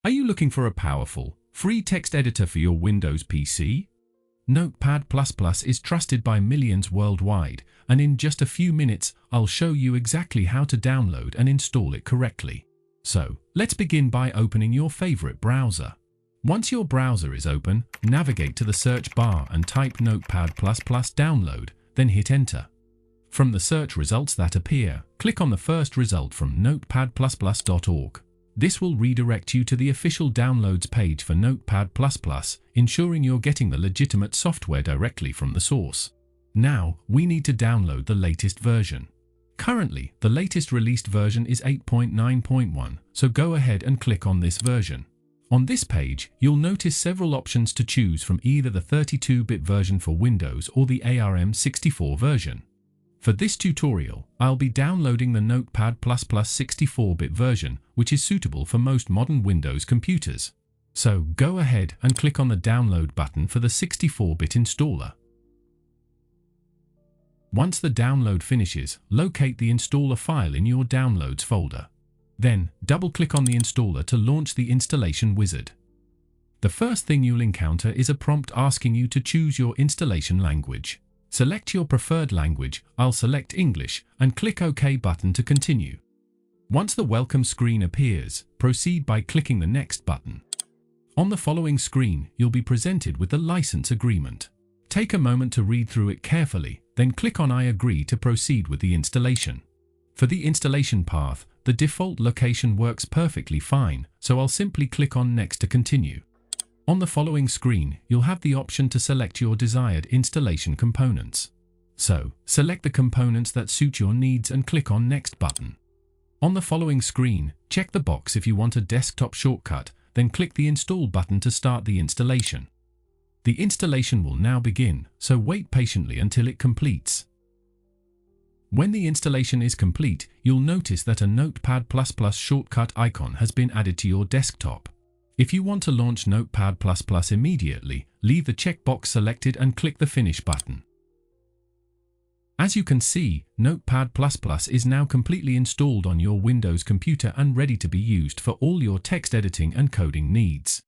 Are you looking for a powerful, free text editor for your Windows PC? Notepad++ is trusted by millions worldwide, and in just a few minutes, I'll show you exactly how to download and install it correctly. So, let's begin by opening your favorite browser. Once your browser is open, navigate to the search bar and type Notepad++ download, then hit enter. From the search results that appear, click on the first result from notepad++.org. This will redirect you to the official downloads page for Notepad++, ensuring you're getting the legitimate software directly from the source. Now, we need to download the latest version. Currently, the latest released version is 8.9.1, so go ahead and click on this version. On this page, you'll notice several options to choose from, either the 32-bit version for Windows or the ARM64 version. For this tutorial, I'll be downloading the Notepad++ 64-bit version, which is suitable for most modern Windows computers. So go ahead and click on the download button for the 64-bit installer. Once the download finishes, locate the installer file in your Downloads folder. Then, double-click on the installer to launch the installation wizard. The first thing you'll encounter is a prompt asking you to choose your installation language. Select your preferred language, I'll select English, and click OK button to continue. Once the welcome screen appears, proceed by clicking the Next button. On the following screen, you'll be presented with the license agreement. Take a moment to read through it carefully, then click on I agree to proceed with the installation. For the installation path, the default location works perfectly fine, so I'll simply click on Next to continue. On the following screen, you'll have the option to select your desired installation components. So, select the components that suit your needs and click on Next button. On the following screen, check the box if you want a desktop shortcut, then click the Install button to start the installation. The installation will now begin, so wait patiently until it completes. When the installation is complete, you'll notice that a Notepad++ shortcut icon has been added to your desktop. If you want to launch Notepad++ immediately, leave the checkbox selected and click the Finish button. As you can see, Notepad++ is now completely installed on your Windows computer and ready to be used for all your text editing and coding needs.